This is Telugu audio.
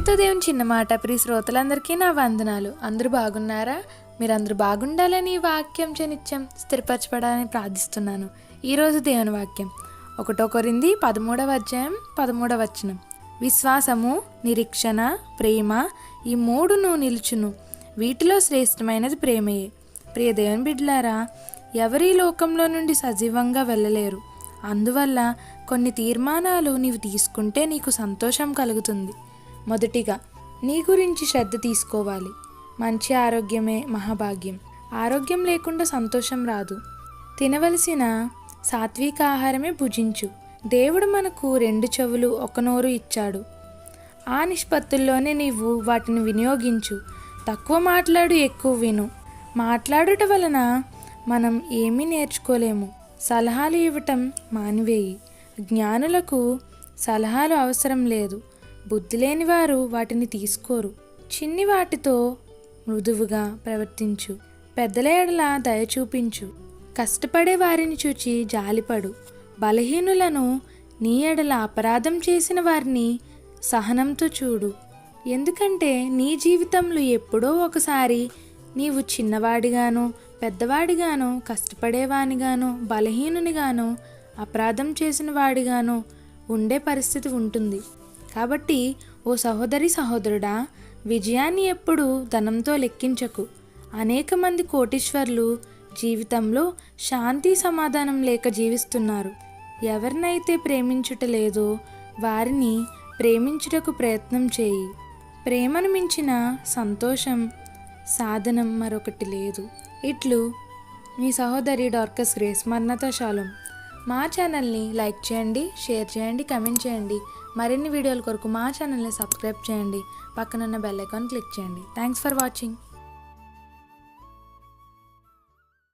ప్రేమతో దేవుని చిన్న మాట ప్రియ శ్రోతలందరికీ నా వందనాలు. అందరూ బాగున్నారా? మీరందరూ బాగుండాలని ఈ వాక్యం నిత్యం స్థిరపరచబడాలని ప్రార్థిస్తున్నాను. ఈరోజు దేవుని వాక్యం 1 కొరింథీ 13 విశ్వాసము, నిరీక్షణ, ప్రేమ ఈ మూడును నిలుచును, వీటిలో శ్రేష్టమైనది ప్రేమయే. ప్రియ దేవుని బిడ్డలారా, ఎవరి లోకంలో నుండి సజీవంగా వెళ్ళలేరు. అందువల్ల కొన్ని తీర్మానాలు నీవు తీసుకుంటే నీకు సంతోషం కలుగుతుంది. మొదటిగా, నీ గురించి శ్రద్ధ తీసుకోవాలి. మంచి ఆరోగ్యమే మహాభాగ్యం. ఆరోగ్యం లేకుండా సంతోషం రాదు. తినవలసిన సాత్విక ఆహారమే భుజించు. దేవుడు మనకు 2 చెవులు 1 నోరు ఇచ్చాడు. ఆ నిష్పత్తుల్లోనే నీవు వాటిని వినియోగించు. తక్కువ మాట్లాడు, ఎక్కువ విను. మాట్లాడుట వలన మనం ఏమీ నేర్చుకోలేము. సలహాలు ఇవ్వటం మానివేయి. జ్ఞానులకు సలహాలు అవసరం లేదు. బుద్ధి లేని వారు వాటిని తీసుకోరు. చిన్ని వాటితో మృదువుగా ప్రవర్తించు. పెద్దల ఎడల దయ చూపించు. కష్టపడే వారిని చూచి జాలిపడు. బలహీనులను, నీ ఎడల అపరాధం చేసిన వారిని సహనంతో చూడు. ఎందుకంటే నీ జీవితంలో ఎప్పుడో ఒకసారి నీవు చిన్నవాడిగాను, పెద్దవాడిగాను, కష్టపడేవానిగాను, బలహీనునిగాను, అపరాధం చేసిన వాడిగాను ఉండే పరిస్థితి ఉంటుంది. కాబట్టి ఓ సహోదరి సహోదరుడా, విజయాన్ని ఎప్పుడు ధనంతో లెక్కించకు. అనేక మంది కోటీశ్వర్లు జీవితంలో శాంతి సమాధానం లేక జీవిస్తున్నారు. ఎవరినైతే ప్రేమించుట లేదో వారిని ప్రేమించుటకు ప్రయత్నం చేయి. ప్రేమను మించిన సంతోషం, సాధనం మరొకటి లేదు. ఇట్లు మీ సహోదరి డార్కస్ గ్రేస్. మరణత షాలోమ్. మా ఛానల్ని లైక్ చేయండి, షేర్ చేయండి, కమెంట్ చేయండి. మరిన్ని వీడియోల కొరకు మా ఛానల్ని సబ్స్క్రైబ్ చేయండి. పక్కనున్న బెల్ ఐకాన్ క్లిక్ చేయండి. Thanks for watching.